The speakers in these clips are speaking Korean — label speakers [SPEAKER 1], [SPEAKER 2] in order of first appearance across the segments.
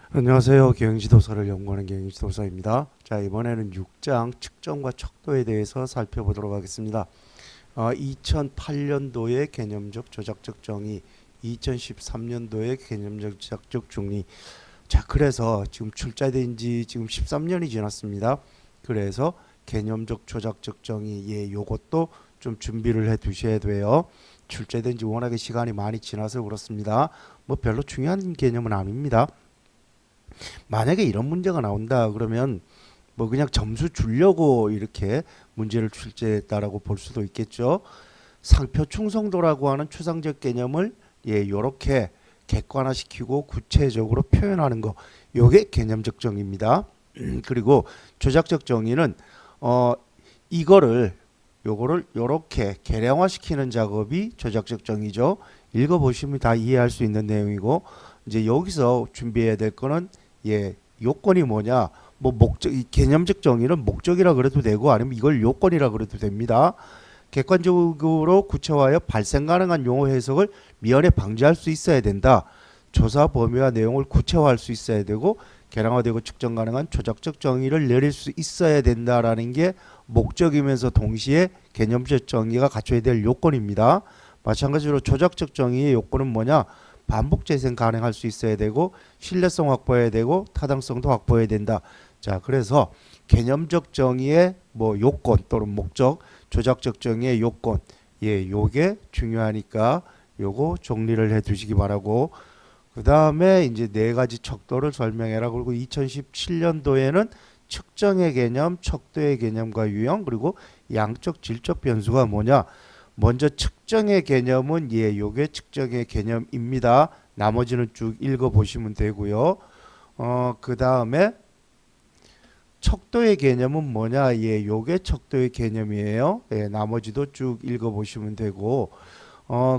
[SPEAKER 1] 안녕하세요. 경영지도서를 연구하는 경영지도서입니다. 자, 이번에는 6장 측정과 척도에 대해서 살펴보도록 하겠습니다. 2008년도의 개념적 조작적 정의, 2013년도의 개념적 조작적 중리. 자, 그래서 지금 출제된 지 지금 13년이 지났습니다. 그래서 개념적 조작적 정의, 요것도 좀 준비를 해 두셔야 돼요. 출제된 지 워낙에 시간이 많이 지나서 그렇습니다. 뭐 별로 중요한 개념은 아닙니다. 만약에 이런 문제가 나온다 그러면 뭐 그냥 점수 주려고 이렇게 문제를 출제했다라고 볼 수도 있겠죠. 상표 충성도라고 하는 추상적 개념을 요렇게 객관화시키고 구체적으로 표현하는 거, 요게 개념적 정의입니다. 그리고 조작적 정의는 이거를 요거를 요렇게 계량화시키는 작업이 조작적 정의죠. 읽어보시면 다 이해할 수 있는 내용이고, 이제 여기서 준비해야 될 거는 요건이 뭐냐, 뭐 목적, 이 개념적 정의는 목적이라 그래도 되고 아니면 이걸 요건이라 그래도 됩니다. 객관적으로 구체화하여 발생 가능한 용어 해석을 미연에 방지할 수 있어야 된다. 조사 범위와 내용을 구체화할 수 있어야 되고 계량화되고 측정 가능한 조작적 정의를 내릴 수 있어야 된다라는 게 목적이면서 동시에 개념적 정의가 갖춰야 될 요건입니다. 마찬가지로 조작적 정의의 요건은 뭐냐? 반복 재생 가능할 수 있어야 되고 신뢰성 확보해야 되고 타당성도 확보해야 된다. 자, 그래서 개념적 정의의 뭐 요건 또는 목적, 조작적 정의의 요건, 요게 중요하니까 요거 정리를 해 두시기 바라고, 그 다음에 이제 네 가지 척도를 설명해라. 그리고 2017년도에는 측정의 개념, 척도의 개념과 유형, 그리고 양적 질적 변수가 뭐냐. 먼저 측정의 개념은 요게 측정의 개념입니다. 나머지는 쭉 읽어보시면 되고요. 그 다음에 척도의 개념은 뭐냐. 요게 척도의 개념이에요. 나머지도 쭉 읽어보시면 되고,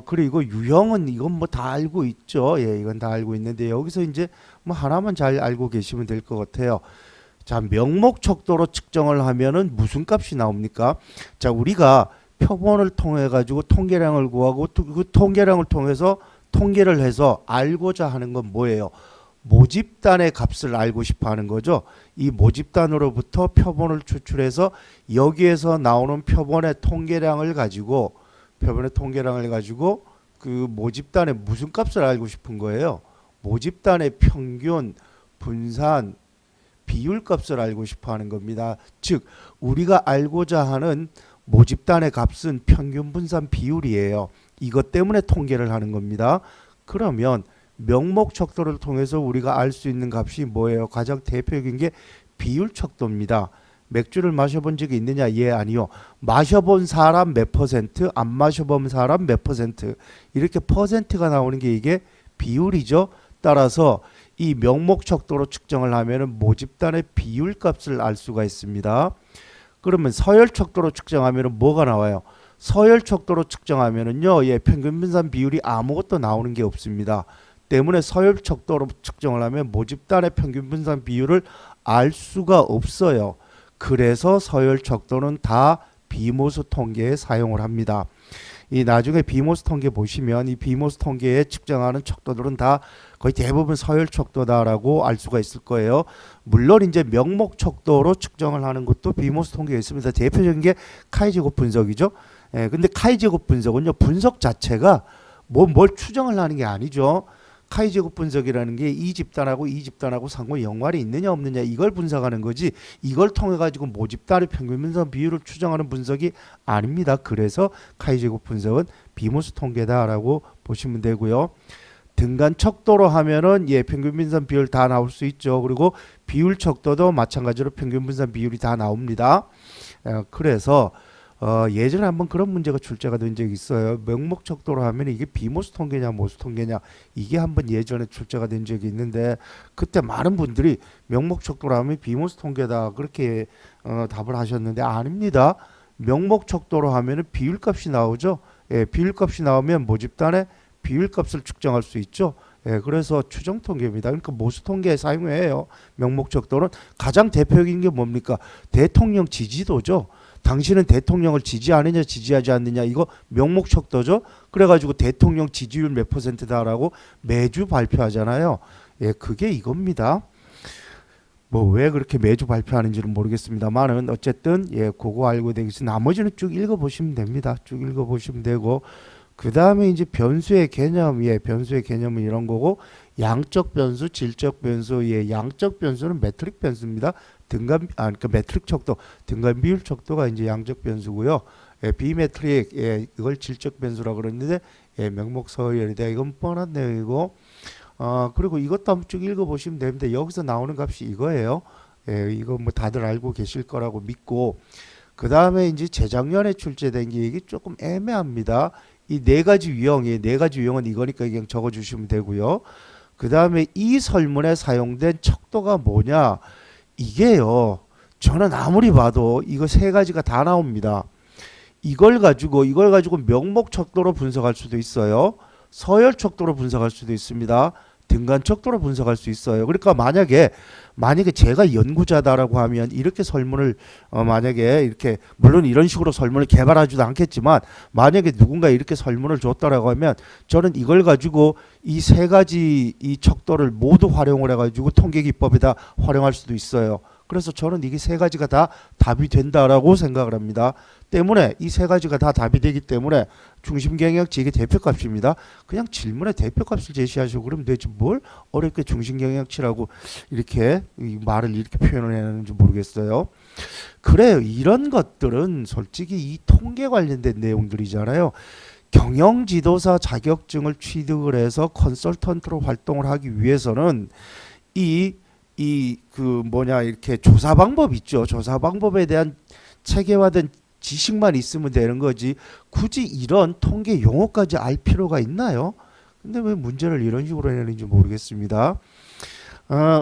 [SPEAKER 1] 그리고 유형은 이건 뭐 다 알고 있죠. 이건 다 알고 있는데 여기서 이제 뭐 하나만 잘 알고 계시면 될 것 같아요. 자, 명목 척도로 측정을 하면은 무슨 값이 나옵니까? 자, 우리가 표본을 통해 가지고 통계량을 구하고 그 통계량을 통해서 통계를 해서 알고자 하는 건 뭐예요? 모집단의 값을 알고 싶어 하는 거죠. 이 모집단으로부터 표본을 추출해서 여기에서 나오는 표본의 통계량을 가지고 그 모집단의 무슨 값을 알고 싶은 거예요? 모집단의 평균, 분산, 비율 값을 알고 싶어 하는 겁니다. 즉 우리가 알고자 하는 모집단의 값은 평균 분산 비율이에요. 이것 때문에 통계를 하는 겁니다. 그러면 명목 척도를 통해서 우리가 알 수 있는 값이 뭐예요? 가장 대표적인 게 비율 척도입니다. 맥주를 마셔본 적이 있느냐? 아니요. 마셔본 사람 몇 퍼센트, 안 마셔본 사람 몇 퍼센트, 이렇게 퍼센트가 나오는 게 이게 비율이죠. 따라서 이 명목 척도로 측정을 하면은 모집단의 비율 값을 알 수가 있습니다. 그러면 서열 척도로 측정하면은 뭐가 나와요? 서열 척도로 측정하면은요, 평균 분산 비율이 아무것도 나오는 게 없습니다. 때문에 서열 척도로 측정을 하면 모집단의 평균 분산 비율을 알 수가 없어요. 그래서 서열 척도는 다 비모수 통계에 사용을 합니다. 이 나중에 비모수 통계 보시면 이 비모수 통계에 측정하는 척도들은 다 거의 대부분 서열 척도다라고 알 수가 있을 거예요. 물론 이제 명목 척도로 측정을 하는 것도 비모수 통계에 있습니다. 대표적인 게 카이제곱 분석이죠. 근데 카이제곱 분석은요, 분석 자체가 뭘 추정을 하는 게 아니죠. 카이제곱 분석이라는 게 이 집단하고 상호 연관이 있느냐 없느냐 이걸 분석하는 거지, 이걸 통해 가지고 모집단의 평균 분산 비율을 추정하는 분석이 아닙니다. 그래서 카이제곱 분석은 비모수 통계다라고 보시면 되고요. 등간 척도로 하면은 평균 분산 비율 다 나올 수 있죠. 그리고 비율 척도도 마찬가지로 평균 분산 비율이 다 나옵니다. 그래서 예전에 한번 그런 문제가 출제가 된 적이 있어요. 명목 척도로 하면 이게 비모수 통계냐 모수 통계냐, 이게 한번 예전에 출제가 된 적이 있는데 그때 많은 분들이 명목 척도로 하면 비모수 통계다 그렇게 답을 하셨는데 아닙니다. 명목 척도로 하면은 비율값이 나오죠. 비율값이 나오면 모집단의 비율값을 측정할 수 있죠. 그래서 추정 통계입니다. 그러니까 모수 통계에 사용해요. 명목 척도는 가장 대표적인 게 뭡니까? 대통령 지지도죠. 당신은 대통령을 지지하느냐 지지하지 않느냐, 이거 명목 척도죠. 그래가지고 대통령 지지율 몇 퍼센트다라고 매주 발표하잖아요. 예, 그게 이겁니다. 뭐 왜 그렇게 매주 발표하는지는 모르겠습니다만은 어쨌든 예, 그거 알고 되겠지. 나머지는 쭉 읽어보시면 됩니다. 쭉 읽어보시면 되고 그 다음에 이제 변수의 개념, 예, 변수의 개념은 이런 거고 양적 변수, 질적 변수, 예, 양적 변수는 매트릭 변수입니다. 그러니까 매트릭 척도, 등간 비율 척도가 이제 양적 변수고요. 예, 비매트릭, 예, 이걸 질적 변수라고 그러는데 예, 명목 서열이다. 이건 뻔한 내용이고 그리고 이것도 한번 쭉 읽어보시면 됩니다. 여기서 나오는 값이 이거예요. 예, 이거 뭐 다들 알고 계실 거라고 믿고 그 다음에 이제 재작년에 출제된 게 이게 조금 애매합니다. 이 네 가지 유형이 네 가지 유형은 이거니까 그냥 적어주시면 되고요. 그 다음에 이 설문에 사용된 척도가 뭐냐? 이게요. 저는 아무리 봐도 이거 세 가지가 다 나옵니다. 이걸 가지고 명목 척도로 분석할 수도 있어요. 서열 척도로 분석할 수도 있습니다. 등간 척도로 분석할 수 있어요. 그러니까 만약에 제가 연구자다라고 하면 이렇게 설문을 만약에 이렇게 물론 이런 식으로 설문을 개발하지도 않겠지만 만약에 누군가 이렇게 설문을 줬다라고 하면 저는 이걸 가지고 이 세 가지 이 척도를 모두 활용을 해가지고 통계 기법에다 활용할 수도 있어요. 그래서 저는 이게 세 가지가 다 답이 된다라고 생각을 합니다. 때문에 이 세 가지가 다 답이 되기 때문에 중심경영치 이게 대표값입니다. 그냥 질문에 대표값을 제시하시고 그러면 되지 뭘 어렵게 중심경영치라고 이렇게 이 말을 이렇게 표현을 해야 하는지 모르겠어요. 그래요. 이런 것들은 솔직히 이 통계 관련된 내용들이잖아요. 경영지도사 자격증을 취득을 해서 컨설턴트로 활동을 하기 위해서는 이렇게 조사 방법 있죠. 조사 방법에 대한 체계화된 지식만 있으면 되는 거지 굳이 이런 통계 용어까지 알 필요가 있나요? 근데 왜 문제를 이런 식으로 내는지 모르겠습니다.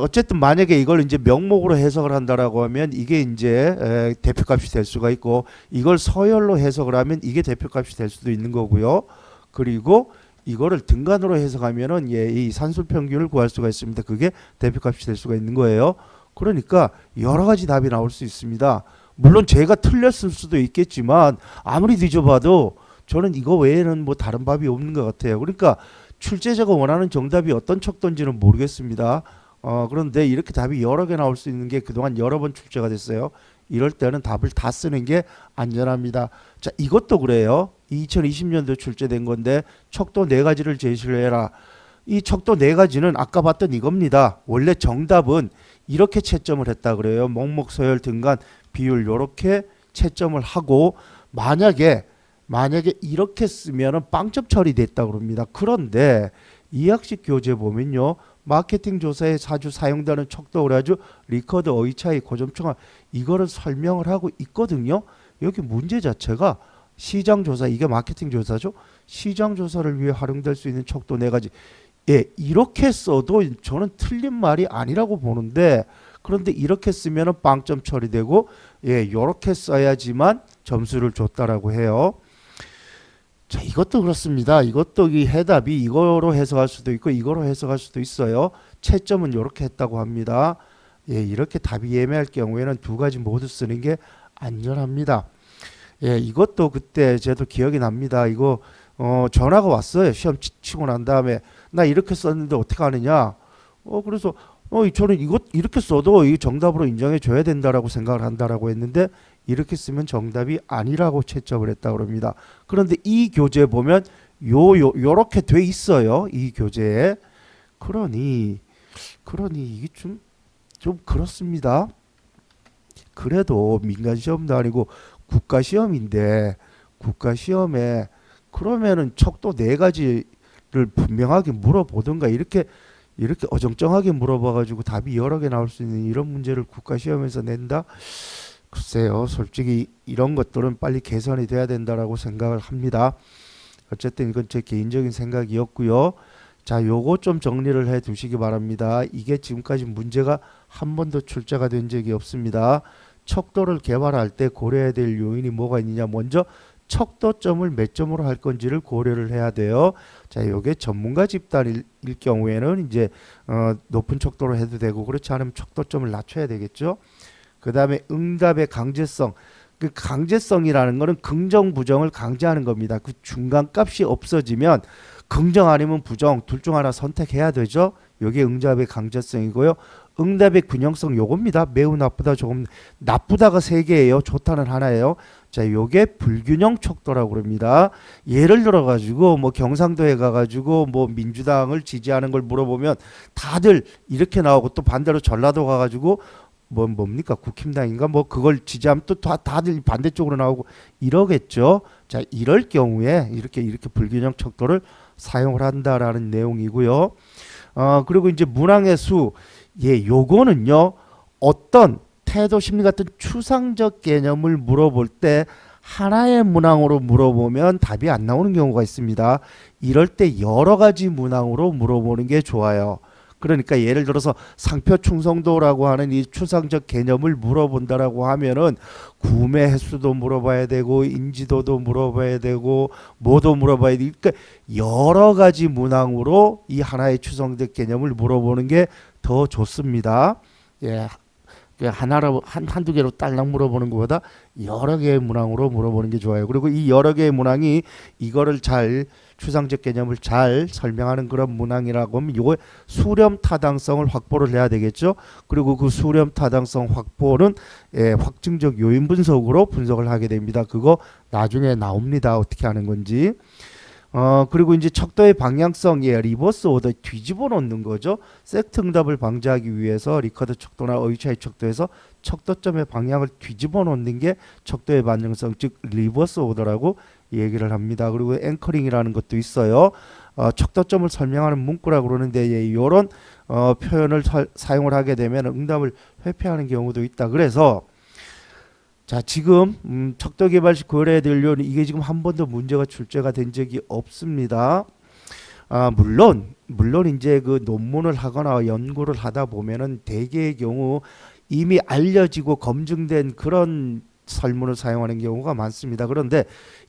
[SPEAKER 1] 어쨌든 만약에 이걸 이제 명목으로 해석을 한다라고 하면 이게 이제 대표값이 될 수가 있고 이걸 서열로 해석을 하면 이게 대표값이 될 수도 있는 거고요. 그리고 이거를 등간으로 해석하면은 예, 이 산술 평균을 구할 수가 있습니다. 그게 대표값이 될 수가 있는 거예요. 그러니까 여러 가지 답이 나올 수 있습니다. 물론 제가 틀렸을 수도 있겠지만 아무리 뒤져봐도 저는 이거 외에는 뭐 다른 답이 없는 것 같아요. 그러니까 출제자가 원하는 정답이 어떤 척도인지는 모르겠습니다. 그런데 이렇게 답이 여러 개 나올 수 있는 게 그동안 여러 번 출제가 됐어요. 이럴 때는 답을 다 쓰는 게 안전합니다. 자, 이것도 그래요. 2020년도 출제된 건데 척도 네 가지를 제시를 해라. 이 척도 네 가지는 아까 봤던 이겁니다. 원래 정답은 이렇게 채점을 했다 그래요. 목목, 서열, 등간, 비율 요렇게 채점을 하고 만약에 이렇게 쓰면은 빵점 처리됐다 그럽니다. 그런데 이학식 교재 보면요. 마케팅 조사에 자주 사용되는 척도 그래가지고 리커드, 어휘 차이, 고점총합 이거를 설명을 하고 있거든요. 여기 문제 자체가 시장 조사, 이게 마케팅 조사죠. 시장 조사를 위해 활용될 수 있는 척도 네 가지. 예, 이렇게 써도 저는 틀린 말이 아니라고 보는데 그런데 이렇게 쓰면은 빵점 처리되고 예, 요렇게 써야지만 점수를 줬다라고 해요. 자, 이것도 그렇습니다. 이것도 이 해답이 이거로 해석할 수도 있고 이거로 해석할 수도 있어요. 채점은 이렇게 했다고 합니다. 예, 이렇게 답이 애매할 경우에는 두 가지 모두 쓰는 게 안전합니다. 예, 이것도 그때 저도 기억이 납니다. 이거 전화가 왔어요. 시험 치고 난 다음에 나 이렇게 썼는데 어떻게 하느냐. 그래서 저는 이것 이렇게 써도 이 정답으로 인정해 줘야 된다라고 생각을 한다라고 했는데 이렇게 쓰면 정답이 아니라고 채점을 했다 그럽니다. 그런데 이 교재 보면 요렇게 돼 있어요. 이 교재에. 그러니 이게 좀 그렇습니다. 그래도 민간 시험도 아니고 국가 시험인데 국가 시험에 그러면은 척도 네 가지를 분명하게 물어보든가 이렇게 어정쩡하게 물어봐가지고 답이 여러 개 나올 수 있는 이런 문제를 국가 시험에서 낸다? 글쎄요. 솔직히 이런 것들은 빨리 개선이 돼야 된다라고 생각을 합니다. 어쨌든 이건 제 개인적인 생각이었고요. 자, 요거 좀 정리를 해 두시기 바랍니다. 이게 지금까지 문제가 한 번도 출제가 된 적이 없습니다. 척도를 개발할 때 고려해야 될 요인이 뭐가 있느냐. 먼저 척도점을 몇 점으로 할 건지를 고려를 해야 돼요. 자, 요게 전문가 집단일 경우에는 이제 높은 척도로 해도 되고 그렇지 않으면 척도점을 낮춰야 되겠죠. 그 다음에 응답의 강제성. 그 강제성이라는 거는 긍정 부정을 강제하는 겁니다. 그 중간 값이 없어지면 긍정 아니면 부정 둘 중 하나 선택해야 되죠. 요게 응답의 강제성이고요. 응답의 균형성 요겁니다. 매우 나쁘다, 조금 나쁘다가 3개예요. 좋다는 하나예요. 자, 요게 불균형 척도라고 그럽니다. 예를 들어 가지고 뭐 경상도에 가 가지고 뭐 민주당을 지지하는 걸 물어보면 다들 이렇게 나오고, 또 반대로 전라도 가 가지고 뭡니까 국힘당인가 뭐 그걸 지지하면 또 다들 반대쪽으로 나오고 이러겠죠. 자, 이럴 경우에 이렇게 불균형 척도를 사용을 한다라는 내용이고요. 그리고 이제 문항의 수, 요거는요, 어떤 태도 심리 같은 추상적 개념을 물어볼 때 하나의 문항으로 물어보면 답이 안 나오는 경우가 있습니다. 이럴 때 여러 가지 문항으로 물어보는 게 좋아요. 그러니까 예를 들어서 상표 충성도라고 하는 이 추상적 개념을 물어본다라고 하면은 구매 횟수도 물어봐야 되고 인지도도 물어봐야 되고 뭐도 물어봐야 되고, 그러니까 여러 가지 문항으로 이 하나의 추상적 개념을 물어보는 게 더 좋습니다. 예. 하나로 한두 개로 딸랑 물어보는 것보다 여러 개의 문항으로 물어보는 게 좋아요. 그리고 이 여러 개의 문항이 이거를 잘 추상적 개념을 잘 설명하는 그런 문항이라고 하면 이거 수렴 타당성을 확보를 해야 되겠죠. 그리고 그 수렴 타당성 확보는 확증적 요인 분석으로 분석을 하게 됩니다. 그거 나중에 나옵니다. 어떻게 하는 건지. 그리고 이제 척도의 방향성, 리버스 오더, 뒤집어 놓는 거죠. 섹트 응답을 방지하기 위해서 리커드 척도나 어휘차이 척도에서 척도점의 방향을 뒤집어 놓는 게 척도의 방향성, 즉 리버스 오더라고 얘기를 합니다. 그리고 앵커링이라는 것도 있어요. 척도점을 설명하는 문구라고 그러는데, 이런 표현을 사용을 하게 되면 응답을 회피하는 경우도 있다. 그래서 자, 지금 척도 개발 시 고려해야 될 요는 이게 지금 한 번도 문제가 출제가 된 적이 없습니다. 물론 이제 그 논문을 하거나 연구를 하다 보면은 대개의 경우 이미 알려지고 검증된 그런 설문을 사용하는 경우가 많습니다. 그런데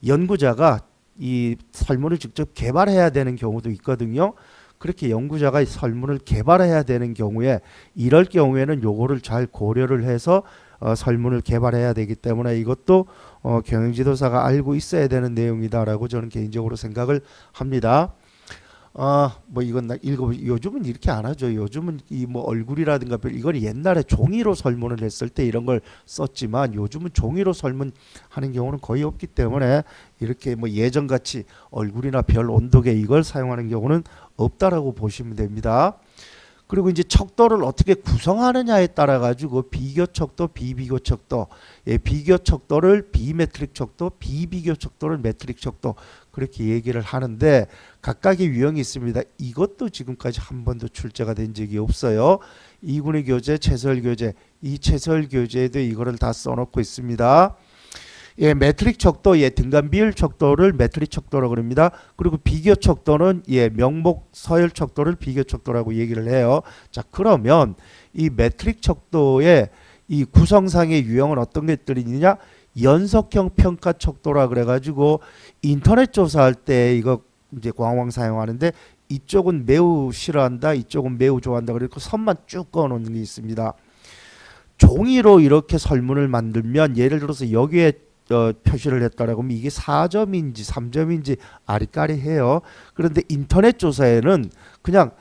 [SPEAKER 1] 연구자가 이 설문을 직접 개발해야 되는 경우도 있거든요. 그렇게 연구자가 설문을 개발해야 되는 경우에, 이럴 경우에는 요거를 잘 고려를 해서 설문을 개발해야 되기 때문에 이것도 경영지도사가 알고 있어야 되는 내용이다라고 저는 개인적으로 생각을 합니다. 뭐 이건 요즘은 이렇게 안 하죠. 요즘은 이 뭐 얼굴이라든가 이건 옛날에 종이로 설문을 했을 때 이런 걸 썼지만, 요즘은 종이로 설문하는 경우는 거의 없기 때문에 이렇게 뭐 예전같이 얼굴이나 별, 온도계 이걸 사용하는 경우는 없다라고 보시면 됩니다. 그리고 이제 척도를 어떻게 구성하느냐에 따라 가지고 비교 척도, 비비교 척도, 비교 척도를 비메트릭 척도, 비비교 척도를 메트릭 척도, 그렇게 얘기를 하는데 각각의 유형이 있습니다. 이것도 지금까지 한 번도 출제가 된 적이 없어요. 이군의 교재, 최설 교재, 이 최설 교재에도 이거를 다 써놓고 있습니다. 메트릭 척도, 등간 비율 척도를 메트릭 척도라고 합니다. 그리고 비교 척도는 명목 서열 척도를 비교 척도라고 얘기를 해요. 자, 그러면 이 메트릭 척도의 이 구성상의 유형은 어떤 것들이 있느냐? 연속형 평가 척도라 그래가지고 인터넷 조사할 때 이거 이제 광황 사용하는데, 이쪽은 매우 싫어한다, 이쪽은 매우 좋아한다, 그리고 선만 쭉 그어놓는 게 있습니다. 종이로 이렇게 설문을 만들면, 예를 들어서 여기에 표시를 했다라고 하면 이게 4점인지 3점인지 아리까리해요. 그런데 인터넷 조사에는 그냥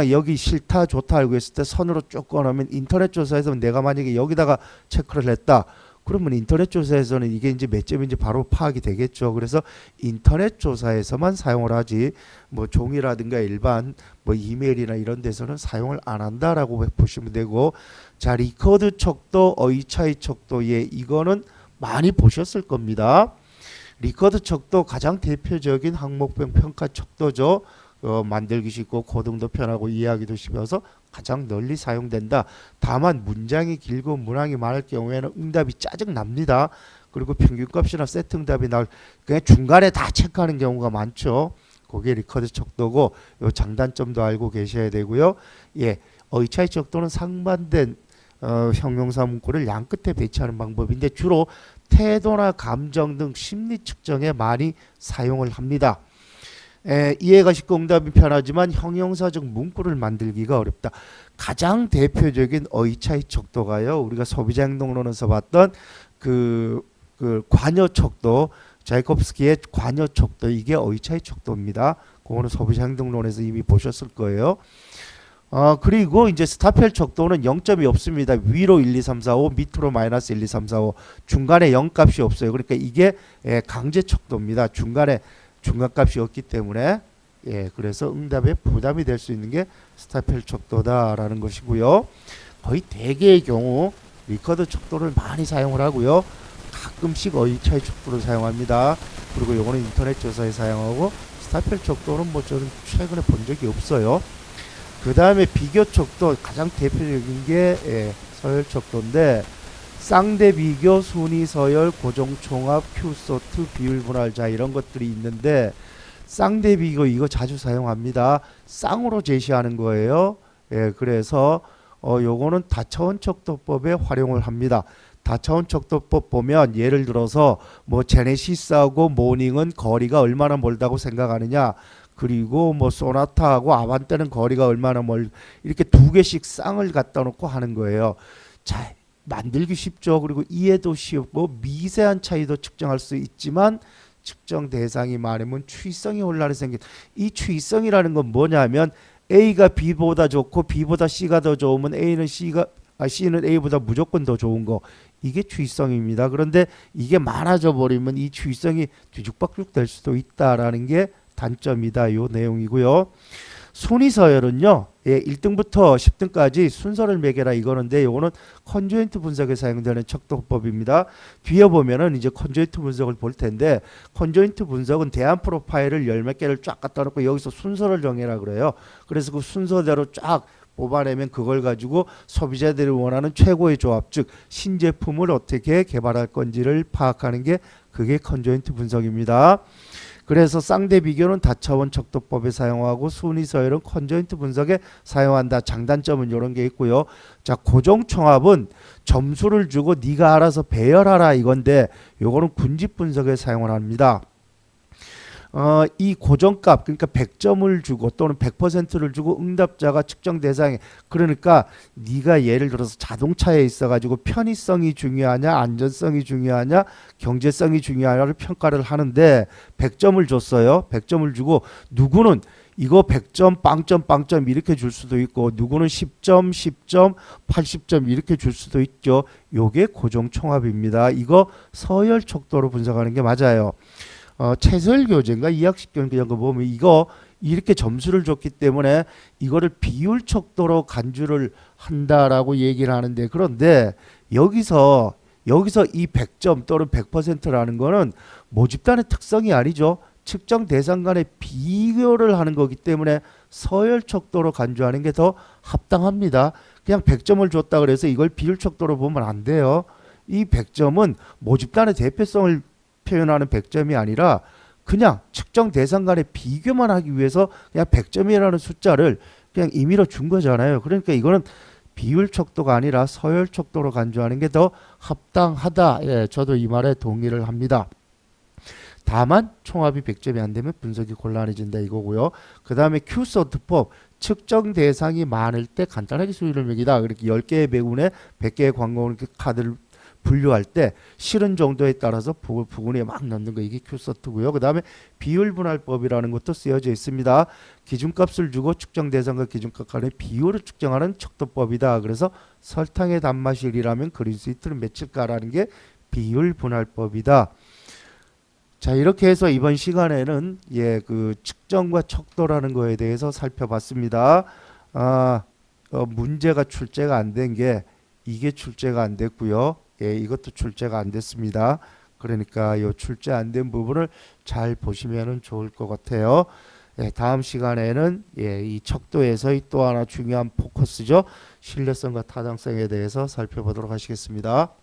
[SPEAKER 1] 여기 싫다 좋다 알고 있을 때 선으로 쭉 꺼놓으면, 인터넷 조사에서 내가 만약에 여기다가 체크를 했다 그러면 인터넷 조사에서는 이게 이제 몇 점인지 바로 파악이 되겠죠. 그래서 인터넷 조사에서만 사용을 하지, 뭐 종이라든가 일반 뭐 이메일이나 이런 데서는 사용을 안 한다라고 보시면 되고, 자, 리커드 척도, 어휘차이 척도, 이거는 많이 보셨을 겁니다. 리커드 척도 가장 대표적인 항목별 평가 척도죠. 만들기 쉽고 고등도 편하고 이해하기도 쉽어서 가장 널리 사용된다. 다만 문장이 길고 문항이 많을 경우에는 응답이 짜증 납니다. 그리고 평균값이나 세트 응답이 나올 그냥 중간에 다 체크하는 경우가 많죠. 그게 리커드 척도고, 요 장단점도 알고 계셔야 되고요. 어휘차이 척도는 상반된 형용사 문구를 양 끝에 배치하는 방법인데 주로 태도나 감정 등 심리 측정에 많이 사용을 합니다. 이해가 쉽고 응답이 편하지만 형용사적 문구를 만들기가 어렵다. 가장 대표적인 어휘차이 척도가요, 우리가 소비자 행동론에서 봤던 그 관여 척도, 자이콥스키의 관여 척도, 이게 어휘차이 척도입니다. 그거는 소비자 행동론에서 이미 보셨을 거예요. 그리고 이제 스타펠 척도는 0점이 없습니다. 위로 1, 2, 3, 4, 5, 밑으로 마이너스 1, 2, 3, 4, 5. 중간에 0값이 없어요. 그러니까 이게 강제 척도입니다. 중간에 중간값이 없기 때문에 그래서 응답에 부담이 될 수 있는 게 스타펠 척도다라는 것이고요. 거의 대개의 경우 리커더 척도를 많이 사용을 하고요. 가끔씩 어휘차이 척도를 사용합니다. 그리고 요거는 인터넷 조사에 사용하고 스타펠 척도는 뭐 저는 최근에 본 적이 없어요. 그 다음에 비교 척도 가장 대표적인 게 서열 척도인데 쌍대 비교, 순위 서열, 고정 총합, 큐소트, 비율 분할 자 이런 것들이 있는데 쌍대 비교 이거 자주 사용합니다. 쌍으로 제시하는 거예요. 그래서 요거는 다차원 척도법에 활용을 합니다. 다차원 척도법 보면 예를 들어서 뭐 제네시스하고 모닝은 거리가 얼마나 멀다고 생각하느냐, 그리고 뭐 소나타하고 아반떼는 거리가 얼마나 이렇게 두 개씩 쌍을 갖다 놓고 하는 거예요. 자, 만들기 쉽죠. 그리고 이해도 쉽고 미세한 차이도 측정할 수 있지만 측정 대상이 많으면 추이성이 혼란이 생긴. 이 추이성이라는 건 뭐냐면 A가 B보다 좋고 B보다 C가 더 좋으면 C는 A보다 무조건 더 좋은 거. 이게 추이성입니다. 그런데 이게 많아져 버리면 이 추이성이 뒤죽박죽 될 수도 있다라는 게 단점이다. 요 내용이고요. 순위 서열은요. 1등부터 10등까지 순서를 매겨라 이거는데 요거는 컨조인트 분석에 사용되는 척도법입니다. 뒤에 보면은 이제 컨조인트 분석을 볼 텐데 컨조인트 분석은 대안 프로파일을 열 몇 개를 쫙 갖다 놓고 여기서 순서를 정해라 그래요. 그래서 그 순서대로 쫙 뽑아내면 그걸 가지고 소비자들이 원하는 최고의 조합, 즉 신제품을 어떻게 개발할 건지를 파악하는 게 그게 컨조인트 분석입니다. 그래서 쌍대 비교는 다차원 척도법에 사용하고 순위 서열은 컨조인트 분석에 사용한다. 장단점은 이런 게 있고요. 자, 고정 총합은 점수를 주고 네가 알아서 배열하라 이건데 요거는 군집 분석에 사용을 합니다. 이 고정값 그러니까 100점을 주고 또는 100%를 주고 응답자가 측정 대상에, 그러니까 네가 예를 들어서 자동차에 있어 가지고 편의성이 중요하냐 안전성이 중요하냐 경제성이 중요하냐를 평가를 하는데 100점을 줬어요. 100점을 주고 누구는 이거 100점 빵점 이렇게 줄 수도 있고 누구는 10점 10점 80점 이렇게 줄 수도 있죠. 요게 고정 총합입니다. 이거 서열 척도로 분석하는 게 맞아요. 채설 교재인가 이학식 교재 거 보면 이거 이렇게 점수를 줬기 때문에 이거를 비율 척도로 간주를 한다라고 얘기를 하는데, 그런데 여기서 이 100점 또는 100%라는 거는 모집단의 특성이 아니죠. 측정 대상 간의 비교를 하는 거기 때문에 서열 척도로 간주하는 게 더 합당합니다. 그냥 100점을 줬다 그래서 이걸 비율 척도로 보면 안 돼요. 이 100점은 모집단의 대표성을 표현하는 100점이 아니라 그냥 측정 대상 간의 비교만 하기 위해서 그냥 100점이라는 숫자를 그냥 임의로 준 거잖아요. 그러니까 이거는 비율 척도가 아니라 서열 척도로 간주하는 게 더 합당하다. 저도 이 말에 동의를 합니다. 다만 총합이 100점이 안 되면 분석이 곤란해진다 이거고요. 그 다음에 큐소트법, 측정 대상이 많을 때 간단하게 수위를 매기다. 그렇게 10개의 배운에 100개의 광고 카드를 분류할 때 싫은 정도에 따라서 부분에 막 넣는 거, 이게 큐소트고요. 그 다음에 비율 분할법이라는 것도 쓰여져 있습니다. 기준값을 주고 측정 대상과 기준값 간의 비율을 측정하는 척도법이다. 그래서 설탕의 단맛이 1이라면 그린스위트는 몇일까라는 게 비율 분할법이다. 자, 이렇게 해서 이번 시간에는 그 측정과 척도라는 거에 대해서 살펴봤습니다. 문제가 출제가 안 된 게 이게 출제가 안 됐고요. 이것도 출제가 안 됐습니다. 그러니까 이 출제 안 된 부분을 잘 보시면 좋을 것 같아요. 다음 시간에는 이 척도에서의 또 하나 중요한 포커스죠. 신뢰성과 타당성에 대해서 살펴보도록 하시겠습니다.